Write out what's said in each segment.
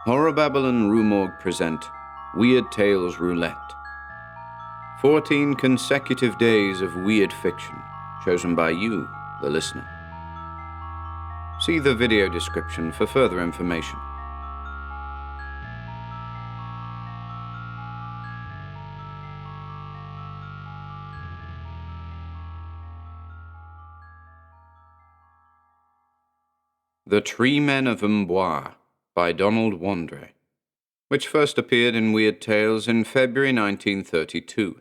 HorrorBabble and Rumorg present Weird Tales Roulette. 14 consecutive days of weird fiction, chosen by you, the listener. See the video description for further information. The Tree Men of Amboise by Donald Wandrei, which first appeared in Weird Tales in February 1932.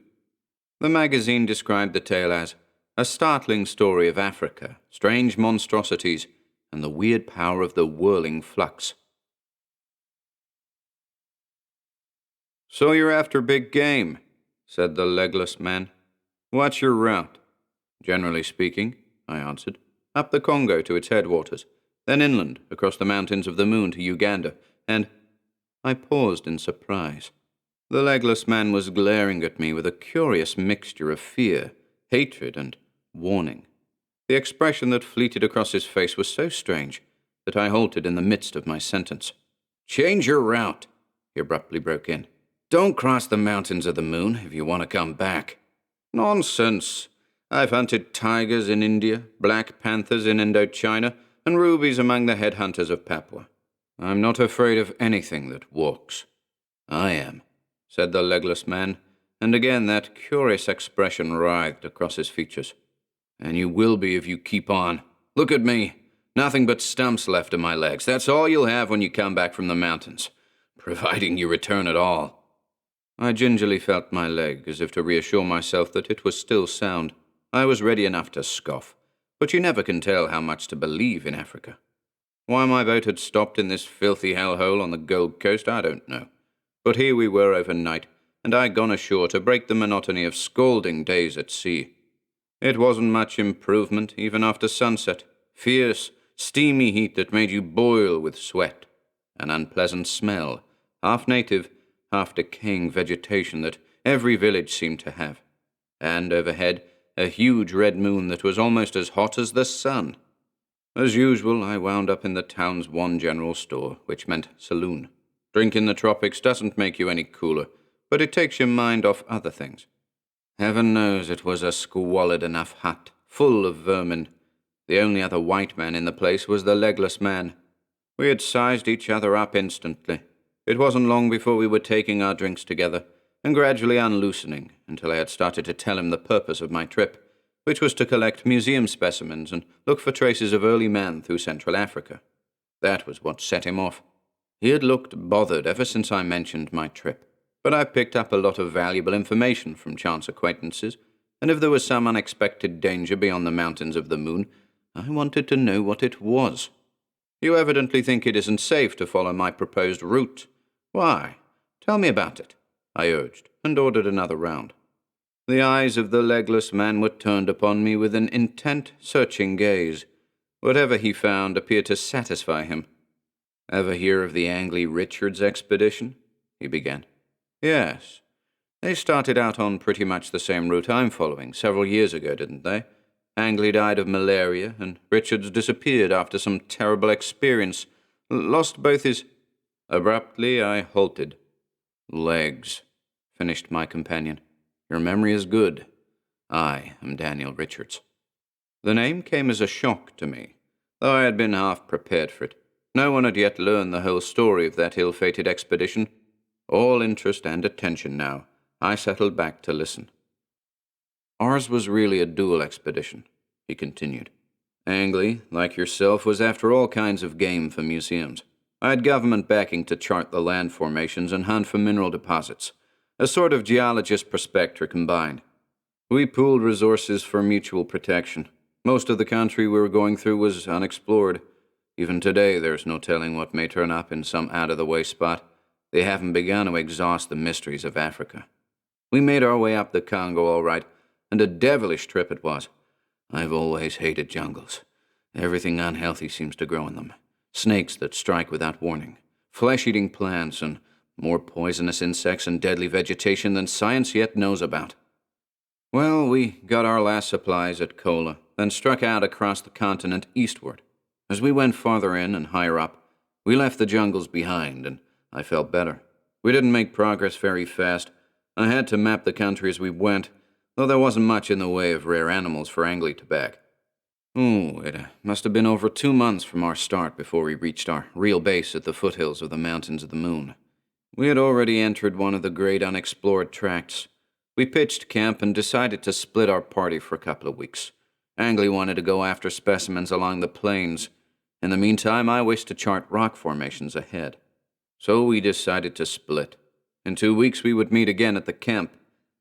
The magazine described the tale as a startling story of Africa, strange monstrosities, and the weird power of the Whirling Flux. "So you're after big game," said the legless man. "What's your route?" "Generally speaking," I answered, "up the Congo to its headwaters, then inland, across the mountains of the moon to Uganda, and—" I paused in surprise. The legless man was glaring at me with a curious mixture of fear, hatred, and warning. The expression that fleeted across his face was so strange that I halted in the midst of my sentence. "Change your route," he abruptly broke in. "Don't cross the mountains of the moon if you want to come back." "Nonsense. I've hunted tigers in India, black panthers in Indochina, and rubies among the headhunters of Papua. I'm not afraid of anything that walks." "I am," said the legless man, and again that curious expression writhed across his features. "And you will be if you keep on. Look at me. Nothing but stumps left in my legs. That's all you'll have when you come back from the mountains, providing you return at all." I gingerly felt my leg, as if to reassure myself that it was still sound. I was ready enough to scoff, but you never can tell how much to believe in Africa. Why my boat had stopped in this filthy hellhole on the Gold Coast, I don't know. But here we were overnight, and I'd gone ashore to break the monotony of scalding days at sea. It wasn't much improvement, even after sunset. Fierce, steamy heat that made you boil with sweat. An unpleasant smell, half native, half decaying vegetation that every village seemed to have. And overhead, a huge red moon that was almost as hot as the sun. As usual, I wound up in the town's one general store, which meant saloon. Drink in the tropics doesn't make you any cooler, but it takes your mind off other things. Heaven knows it was a squalid enough hut, full of vermin. The only other white man in the place was the legless man. We had sized each other up instantly. It wasn't long before we were taking our drinks together, and gradually unloosening, until I had started to tell him the purpose of my trip, which was to collect museum specimens and look for traces of early man through Central Africa. That was what set him off. He had looked bothered ever since I mentioned my trip, but I picked up a lot of valuable information from chance acquaintances, and if there was some unexpected danger beyond the mountains of the moon, I wanted to know what it was. "You evidently think it isn't safe to follow my proposed route. Why? Tell me about it," I urged, and ordered another round. The eyes of the legless man were turned upon me with an intent, searching gaze. Whatever he found appeared to satisfy him. "Ever hear of the Angley Richards expedition?" he began. "Yes. They started out on pretty much the same route I'm following several years ago, didn't they? Angley died of malaria, and Richards disappeared after some terrible experience. Lost both his—" Abruptly, I halted. "Legs," finished my companion. "Your memory is good. I am Daniel Richards." The name came as a shock to me, though I had been half prepared for it. No one had yet learned the whole story of that ill-fated expedition. All interest and attention now, I settled back to listen. "Ours was really a dual expedition," he continued. "Angley, like yourself, was after all kinds of game for museums. I had government backing to chart the land formations and hunt for mineral deposits. A sort of geologist-prospector combined. We pooled resources for mutual protection. Most of the country we were going through was unexplored. Even today, there's no telling what may turn up in some out-of-the-way spot. They haven't begun to exhaust the mysteries of Africa. We made our way up the Congo all right, and a devilish trip it was. I've always hated jungles. Everything unhealthy seems to grow in them. Snakes that strike without warning. Flesh-eating plants and more poisonous insects and deadly vegetation than science yet knows about. Well, we got our last supplies at Kola, then struck out across the continent eastward. As we went farther in and higher up, we left the jungles behind and I felt better. We didn't make progress very fast. I had to map the country as we went, though there wasn't much in the way of rare animals for Angley to back. It must have been over 2 months from our start before we reached our real base at the foothills of the Mountains of the Moon. We had already entered one of the great unexplored tracts. We pitched camp and decided to split our party for a couple of weeks. Angley wanted to go after specimens along the plains. In the meantime, I wished to chart rock formations ahead. So we decided to split. In 2 weeks we would meet again at the camp.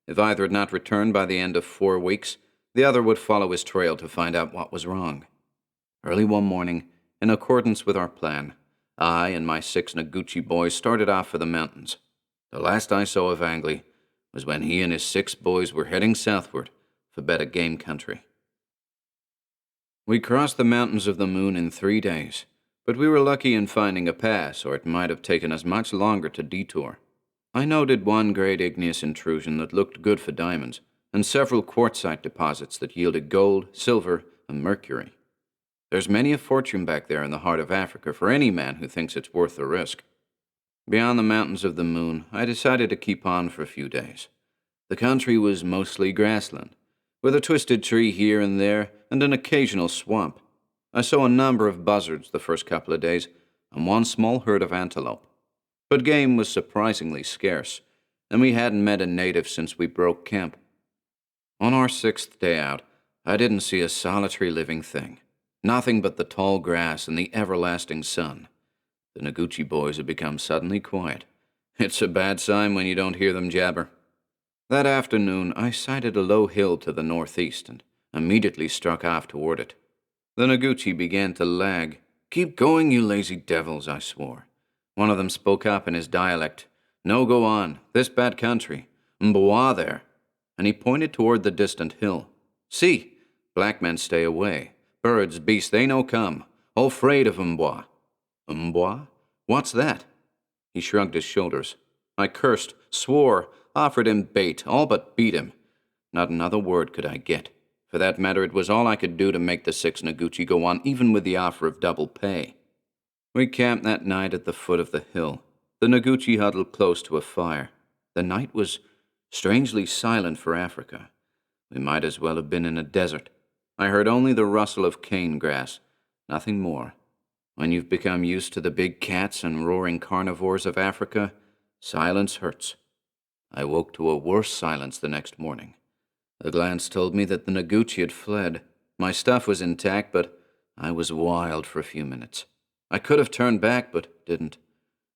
If either had not returned by the end of 4 weeks, the other would follow his trail to find out what was wrong. Early one morning, in accordance with our plan, I and my 6 Noguchi boys started off for the mountains. The last I saw of Angley was when he and his 6 boys were heading southward for better game country. We crossed the Mountains of the Moon in 3 days, but we were lucky in finding a pass, or it might have taken us much longer to detour. I noted one great igneous intrusion that looked good for diamonds, and several quartzite deposits that yielded gold, silver, and mercury. There's many a fortune back there in the heart of Africa for any man who thinks it's worth the risk. Beyond the Mountains of the Moon, I decided to keep on for a few days. The country was mostly grassland, with a twisted tree here and there and an occasional swamp. I saw a number of buzzards the first couple of days and one small herd of antelope. But game was surprisingly scarce, and we hadn't met a native since we broke camp. On our 6th day out, I didn't see a solitary living thing. Nothing but the tall grass and the everlasting sun. The Noguchi boys had become suddenly quiet. It's a bad sign when you don't hear them jabber. That afternoon, I sighted a low hill to the northeast and immediately struck off toward it. The Noguchi began to lag. "Keep going, you lazy devils," I swore. One of them spoke up in his dialect. "No, go on. This bad country. Mboa there." And he pointed toward the distant hill. "See, black men stay away. Birds, beasts, they no come. All afraid of Mboa." "Mboa? What's that?" He shrugged his shoulders. I cursed, swore, offered him bait, all but beat him. Not another word could I get. For that matter, it was all I could do to make the 6 Noguchi go on, even with the offer of double pay. We camped that night at the foot of the hill. The Noguchi huddled close to a fire. The night was strangely silent for Africa. We might as well have been in a desert. I heard only the rustle of cane grass, nothing more. When you've become used to the big cats and roaring carnivores of Africa, silence hurts. I woke to a worse silence the next morning. A glance told me that the Noguchi had fled. My stuff was intact, but I was wild for a few minutes. I could have turned back, but didn't.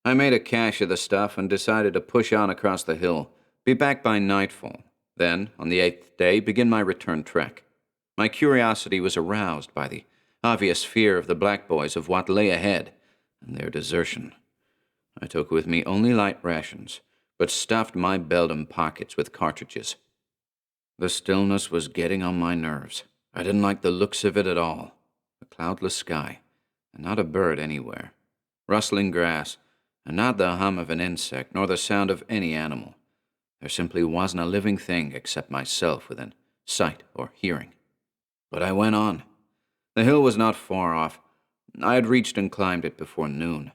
I made a cache of the stuff and decided to push on across the hill, be back by nightfall. Then, on the 8th day, begin my return trek. My curiosity was aroused by the obvious fear of the black boys of what lay ahead and their desertion. I took with me only light rations, but stuffed my belt and pockets with cartridges. The stillness was getting on my nerves. I didn't like the looks of it at all. A cloudless sky, and not a bird anywhere. Rustling grass, and not the hum of an insect, nor the sound of any animal. There simply wasn't a living thing except myself within sight or hearing. But I went on. The hill was not far off. I had reached and climbed it before noon.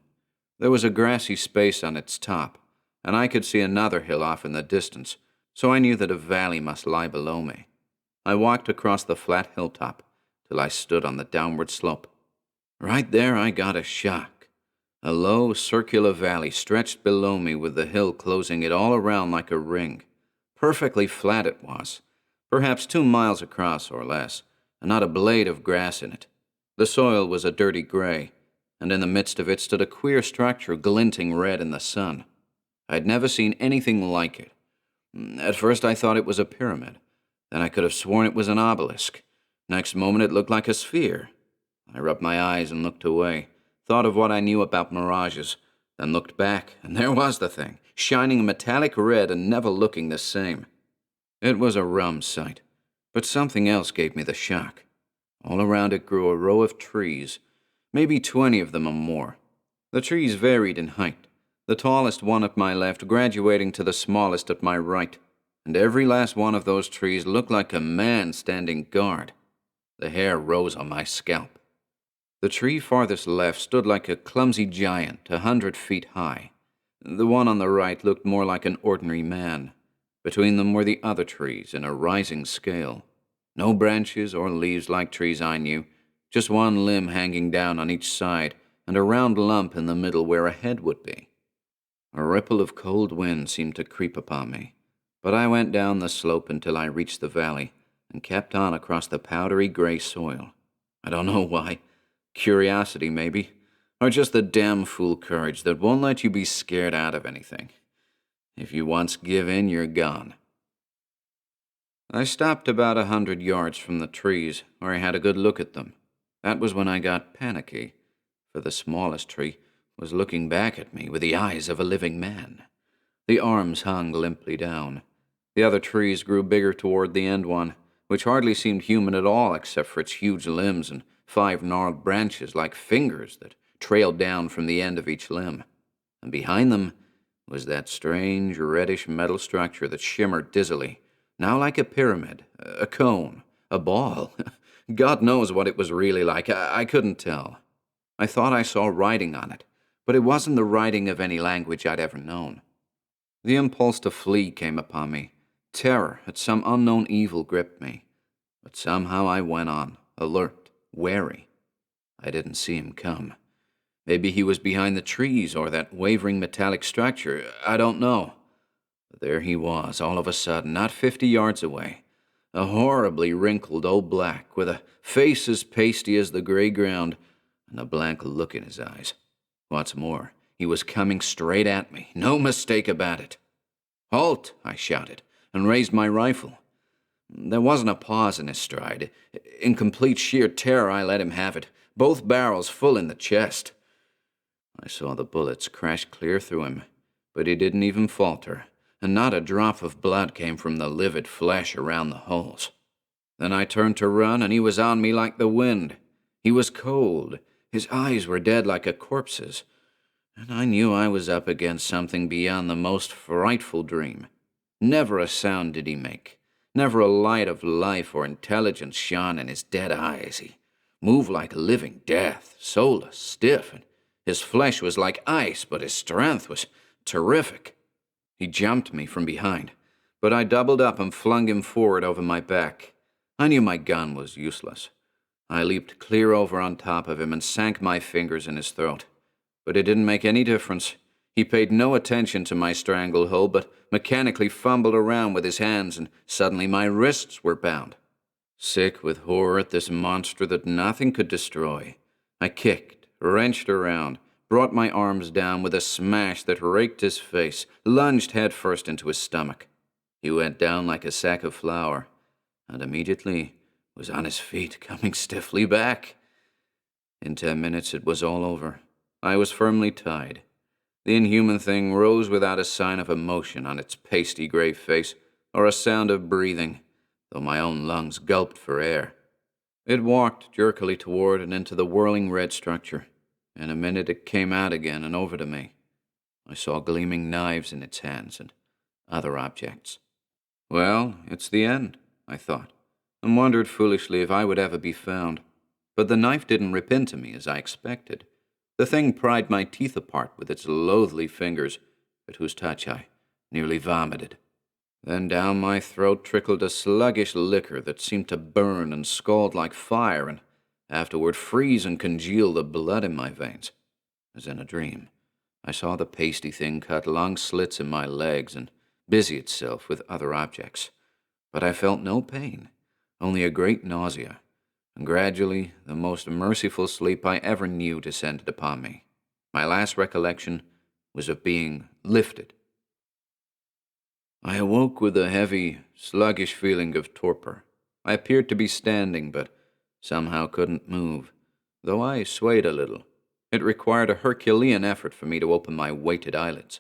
There was a grassy space on its top, and I could see another hill off in the distance, so I knew that a valley must lie below me. I walked across the flat hilltop till I stood on the downward slope. Right there I got a shock. A low, circular valley stretched below me with the hill closing it all around like a ring. Perfectly flat it was, perhaps 2 miles across or less, and not a blade of grass in it. The soil was a dirty gray, and in the midst of it stood a queer structure glinting red in the sun. I'd never seen anything like it. At first I thought it was a pyramid. Then I could have sworn it was an obelisk. Next moment it looked like a sphere. I rubbed my eyes and looked away, thought of what I knew about mirages, then looked back, and there was the thing, shining a metallic red and never looking the same. It was a rum sight, but something else gave me the shock. All around it grew a row of trees, maybe 20 of them or more. The trees varied in height, the tallest one at my left graduating to the smallest at my right, and every last one of those trees looked like a man standing guard. The hair rose on my scalp. The tree farthest left stood like a clumsy giant 100 feet high. The one on the right looked more like an ordinary man. Between them were the other trees in a rising scale. No branches or leaves like trees I knew, just one limb hanging down on each side and a round lump in the middle where a head would be. A ripple of cold wind seemed to creep upon me, but I went down the slope until I reached the valley and kept on across the powdery gray soil. I don't know why. Curiosity, maybe. Or just the damn fool courage that won't let you be scared out of anything. If you once give in, you're gone. I stopped about 100 yards from the trees, where I had a good look at them. That was when I got panicky, for the smallest tree was looking back at me with the eyes of a living man. The arms hung limply down. The other trees grew bigger toward the end one, which hardly seemed human at all except for its huge limbs and 5 gnarled branches like fingers that trailed down from the end of each limb. And behind them was that strange reddish metal structure that shimmered dizzily, now like a pyramid, a cone, a ball. God knows what it was really like. I couldn't tell. I thought I saw writing on it, but it wasn't the writing of any language I'd ever known. The impulse to flee came upon me. Terror at some unknown evil gripped me. But somehow I went on, alert, wary. I didn't see him come. Maybe he was behind the trees or that wavering metallic structure. I don't know. But there he was, all of a sudden, not 50 yards away. A horribly wrinkled old black, with a face as pasty as the gray ground, and a blank look in his eyes. What's more, he was coming straight at me. No mistake about it. "Halt!" I shouted, and raised my rifle. There wasn't a pause in his stride. In complete sheer terror, I let him have it, both barrels full in the chest. I saw the bullets crash clear through him, but he didn't even falter, and not a drop of blood came from the livid flesh around the holes. Then I turned to run, and he was on me like the wind. He was cold. His eyes were dead like a corpse's, and I knew I was up against something beyond the most frightful dream. Never a sound did he make. Never a light of life or intelligence shone in his dead eyes. He moved like a living death, soulless, stiff, and his flesh was like ice, but his strength was terrific. He jumped me from behind, but I doubled up and flung him forward over my back. I knew my gun was useless. I leaped clear over on top of him and sank my fingers in his throat. But it didn't make any difference. He paid no attention to my stranglehold, but mechanically fumbled around with his hands, and suddenly my wrists were bound. Sick with horror at this monster that nothing could destroy, I kicked, wrenched around, brought my arms down with a smash that raked his face, lunged headfirst into his stomach. He went down like a sack of flour, and immediately was on his feet, coming stiffly back. In 10 minutes it was all over. I was firmly tied. The inhuman thing rose without a sign of emotion on its pasty gray face, or a sound of breathing, though my own lungs gulped for air. It walked jerkily toward and into the whirling red structure. In a minute it came out again and over to me. I saw gleaming knives in its hands and other objects. Well, it's the end, I thought, and wondered foolishly if I would ever be found. But the knife didn't rip into me as I expected. The thing pried my teeth apart with its loathly fingers, at whose touch I nearly vomited. Then down my throat trickled a sluggish liquor that seemed to burn and scald like fire, and afterward freeze and congeal the blood in my veins. As in a dream, I saw the pasty thing cut long slits in my legs and busy itself with other objects. But I felt no pain, only a great nausea, and gradually the most merciful sleep I ever knew descended upon me. My last recollection was of being lifted. I awoke with a heavy, sluggish feeling of torpor. I appeared to be standing, but somehow couldn't move, though I swayed a little. It required a Herculean effort for me to open my weighted eyelids.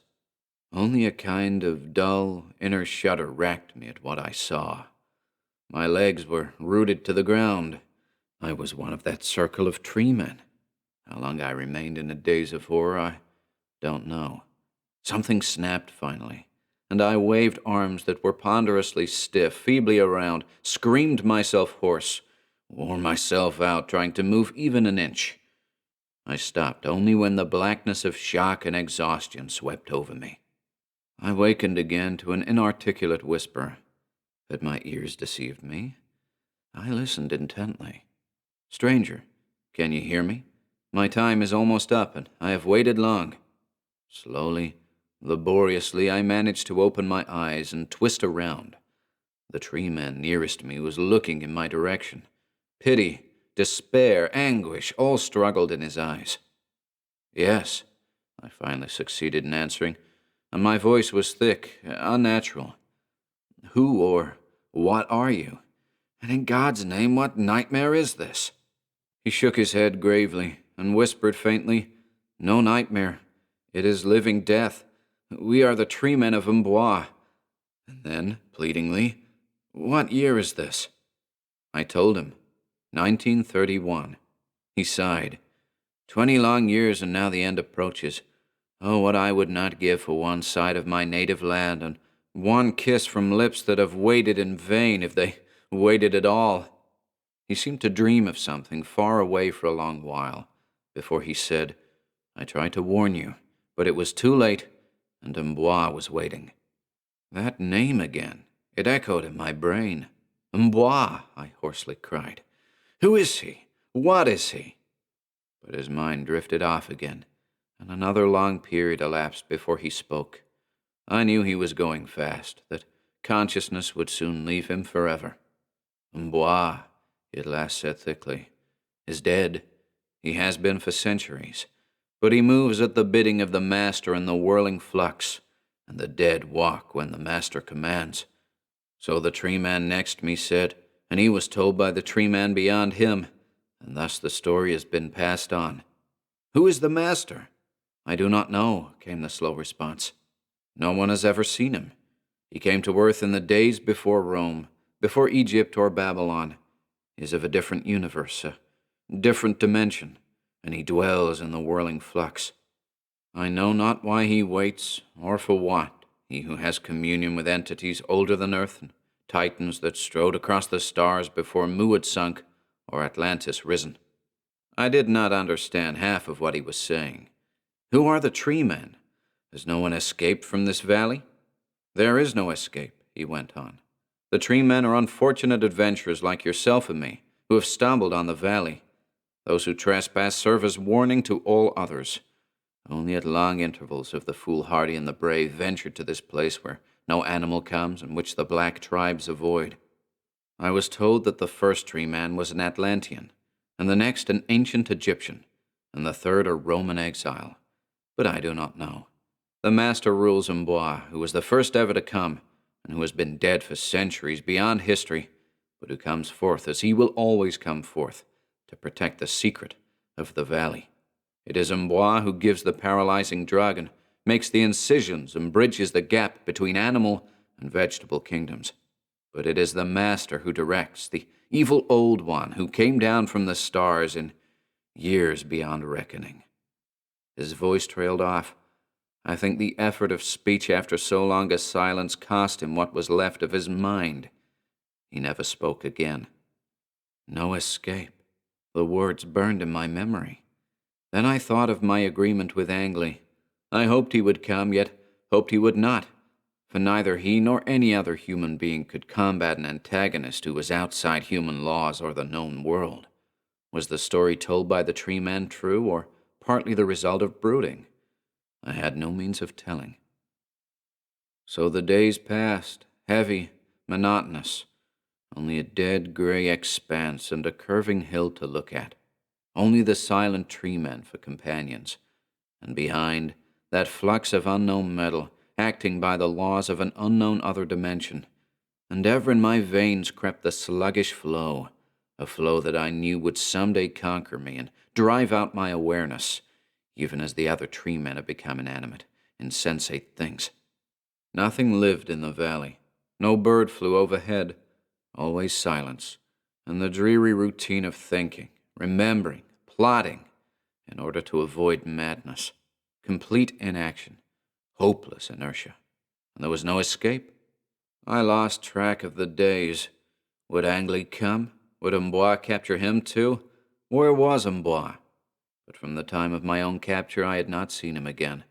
Only a kind of dull, inner shudder racked me at what I saw. My legs were rooted to the ground. I was one of that circle of tree men. How long I remained in a daze of horror, I don't know. Something snapped finally, and I waved arms that were ponderously stiff, feebly around, screamed myself hoarse, wore myself out trying to move even an inch. I stopped only when the blackness of shock and exhaustion swept over me. I wakened again to an inarticulate whisper. Had my ears deceived me? I listened intently. Stranger, can you hear me? My time is almost up, and I have waited long. Slowly, laboriously, I managed to open my eyes and twist around. The tree man nearest me was looking in my direction. Pity, despair, anguish all struggled in his eyes. Yes, I finally succeeded in answering, and my voice was thick, unnatural. Who or what are you? And in God's name, what nightmare is this? He shook his head gravely and whispered faintly, No nightmare. It is living death. We are the tree men of Amboise. And then, pleadingly, What year is this? I told him, 1931. He sighed. 20 long years, and now the end approaches. Oh, what I would not give for one sight of my native land, and one kiss from lips that have waited in vain, if they waited at all. He seemed to dream of something far away for a long while, before he said, I tried to warn you, but it was too late, and Amboise was waiting. That name again, it echoed in my brain. Amboise, I hoarsely cried. Who is he? What is he? But his mind drifted off again, and another long period elapsed before he spoke. I knew he was going fast, that consciousness would soon leave him forever. Amboise, he at last said thickly, is dead. He has been for centuries, but he moves at the bidding of the master in the whirling flux, and the dead walk when the master commands. So the tree man next me said, and he was told by the tree man beyond him, and thus the story has been passed on. Who is the master? I do not know, came the slow response. No one has ever seen him. He came to earth in the days before Rome, before Egypt or Babylon. He is of a different universe, a different dimension, and he dwells in the whirling flux. I know not why he waits, or for what, he who has communion with entities older than earth, and titans that strode across the stars before Mu had sunk, or Atlantis risen. I did not understand half of what he was saying. Who are the tree men? Has no one escaped from this valley? There is no escape, he went on. The tree men are unfortunate adventurers like yourself and me, who have stumbled on the valley. Those who trespass serve as warning to all others. Only at long intervals have the foolhardy and the brave ventured to this place where no animal comes and which the black tribes avoid. I was told that the first tree man was an Atlantean, and the next an ancient Egyptian, and the third a Roman exile. But I do not know. The master rules Amboise, who was the first ever to come, and who has been dead for centuries beyond history, but who comes forth as he will always come forth, to protect the secret of the valley. It is Amboise who gives the paralyzing drug and makes the incisions and bridges the gap between animal and vegetable kingdoms. But it is the master who directs, the evil old one who came down from the stars in years beyond reckoning. His voice trailed off. I think the effort of speech after so long a silence cost him what was left of his mind. He never spoke again. No escape. The words burned in my memory. Then I thought of my agreement with Angley. I hoped he would come, yet hoped he would not, for neither he nor any other human being could combat an antagonist who was outside human laws or the known world. Was the story told by the tree man true, or partly the result of brooding? I had no means of telling. So the days passed, heavy, monotonous, only a dead gray expanse and a curving hill to look at, only the silent tree men for companions, and behind, that flux of unknown metal, acting by the laws of an unknown other dimension, and ever in my veins crept the sluggish flow, a flow that I knew would someday conquer me and drive out my awareness, even as the other tree men have become inanimate, insensate things. Nothing lived in the valley. No bird flew overhead. Always silence, and the dreary routine of thinking, remembering, plotting, in order to avoid madness. Complete inaction, hopeless inertia. And there was no escape. I lost track of the days. Would Angley come? Would Amboise capture him too? Where was Amboise? but from the time of my own capture I had not seen him again.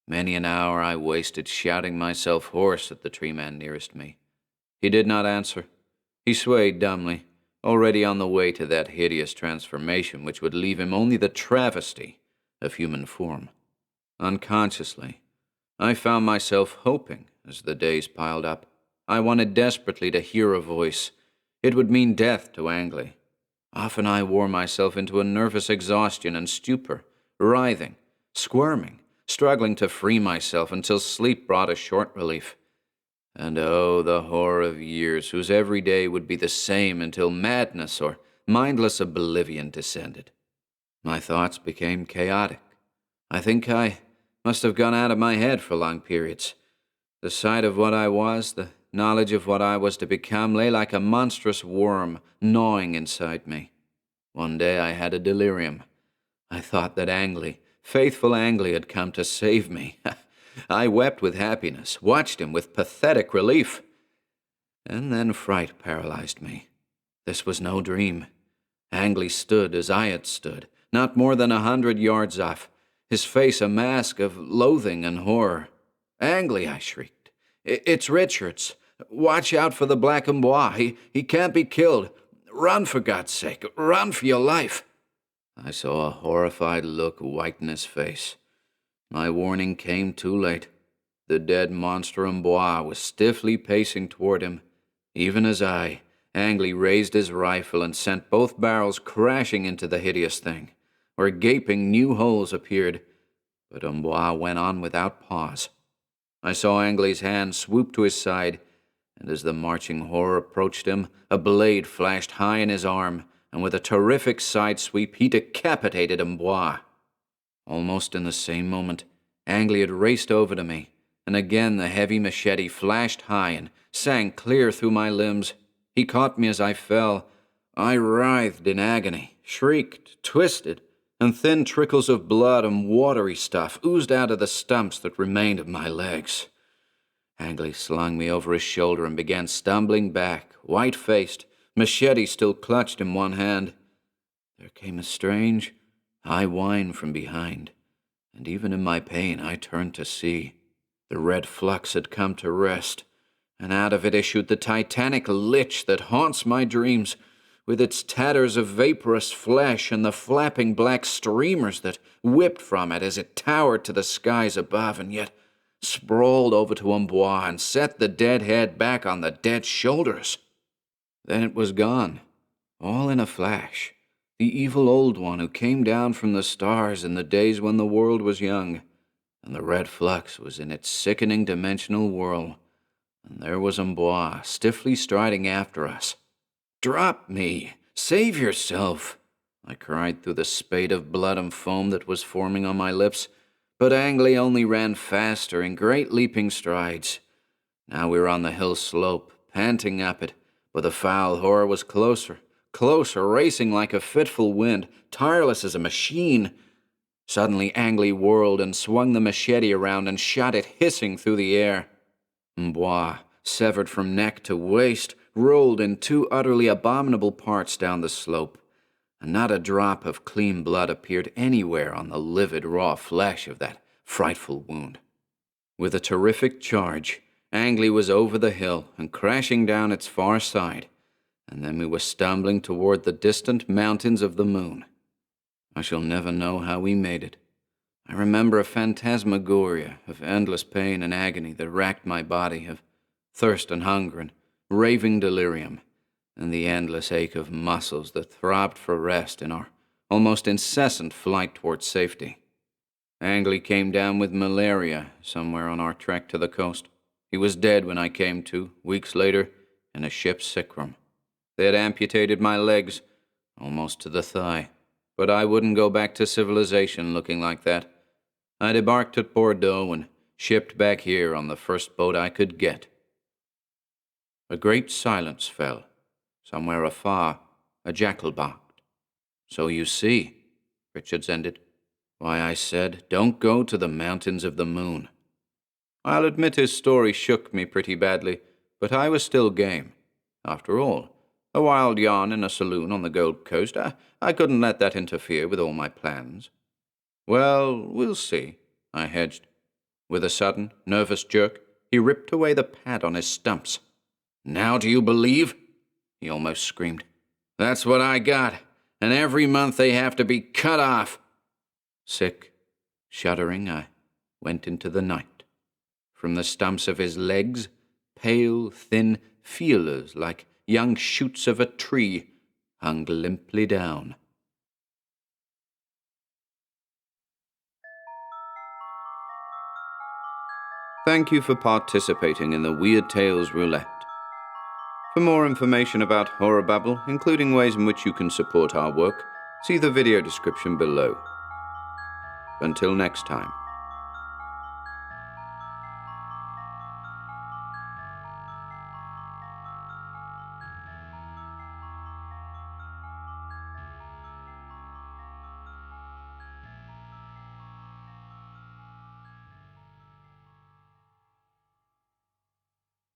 Many an hour I wasted shouting myself hoarse at the tree man nearest me. He did not answer. He swayed dumbly, already on the way to that hideous transformation which would leave him only the travesty of human form. Unconsciously, I found myself hoping as the days piled up. I wanted desperately to hear a voice. It would mean death to Angley. Often I wore myself into a nervous exhaustion and stupor, writhing, squirming, struggling to free myself until sleep brought a short relief. And oh, the horror of years whose every day would be the same until madness or mindless oblivion descended. My thoughts became chaotic. I think I must have gone out of my head for long periods. The sight of what I was, the knowledge of what I was to become, lay like a monstrous worm gnawing inside me. One day I had a delirium. I thought that Angley, faithful Angley, had come to save me. I wept with happiness, watched him with pathetic relief. And then fright paralyzed me. This was no dream. Angley stood as I had stood, not more than 100 yards off, his face a mask of loathing and horror. "Angley," I shrieked. "It's Richards. Watch out for the black and bois. He can't be killed. Run, for God's sake. Run for your life." I saw a horrified look whiten his face. My warning came too late. The dead monster en bois was stiffly pacing toward him. Even as Angley raised his rifle and sent both barrels crashing into the hideous thing, where gaping new holes appeared. But en bois went on without pause. I saw Angley's hand swoop to his side, and as the marching horror approached him, a blade flashed high in his arm, and with a terrific side sweep he decapitated en bois. Almost in the same moment, Angley had raced over to me, and again the heavy machete flashed high and sank clear through my limbs. He caught me as I fell. I writhed in agony, shrieked, twisted, and thin trickles of blood and watery stuff oozed out of the stumps that remained of my legs. Angley slung me over his shoulder and began stumbling back, white-faced, machete still clutched in one hand. There came a strange, high whine from behind, and even in my pain I turned to see. The red flux had come to rest, and out of it issued the titanic lich that haunts my dreams, with its tatters of vaporous flesh and the flapping black streamers that whipped from it as it towered to the skies above, and yet sprawled over to en bois and set the dead head back on the dead shoulders. Then it was gone, all in a flash. The evil old one who came down from the stars in the days when the world was young, and the red flux was in its sickening dimensional whirl, and there was en bois stiffly striding after us. "Drop me! Save yourself!" I cried through the spate of blood and foam that was forming on my lips, but Angley only ran faster in great leaping strides. Now we were on the hill slope, panting up it, but the foul horror was closer, closer, racing like a fitful wind, tireless as a machine. Suddenly Angley whirled and swung the machete around and shot it hissing through the air. En bois, severed from neck to waist, rolled in two utterly abominable parts down the slope, and not a drop of clean blood appeared anywhere on the livid raw flesh of that frightful wound. With a terrific charge, Angley was over the hill and crashing down its far side, and then we were stumbling toward the distant mountains of the moon. I shall never know how we made it. I remember a phantasmagoria of endless pain and agony that racked my body, of thirst and hunger and raving delirium, and the endless ache of muscles that throbbed for rest in our almost incessant flight toward safety. Angley came down with malaria somewhere on our trek to the coast. He was dead when I came to, weeks later, in a ship's sick room. They had amputated my legs, almost to the thigh, but I wouldn't go back to civilization looking like that. I debarked at Bordeaux and shipped back here on the first boat I could get. A great silence fell. Somewhere afar, a jackal barked. "So you see," Richards ended, "why I said, don't go to the mountains of the moon." I'll admit his story shook me pretty badly, but I was still game. After all, A wild yarn in a saloon on the Gold Coast. I couldn't let that interfere with all my plans. Well, we'll see, I hedged. With a sudden, nervous jerk, he ripped away the pad on his stumps. "Now do you believe?" he almost screamed. "That's what I got, and every month they have to be cut off." Sick, shuddering, I went into the night. From the stumps of his legs, pale, thin feelers like young shoots of a tree hung limply down. Thank you for participating in the Weird Tales Roulette. For more information about HorrorBabble, including ways in which you can support our work, see the video description below. Until next time.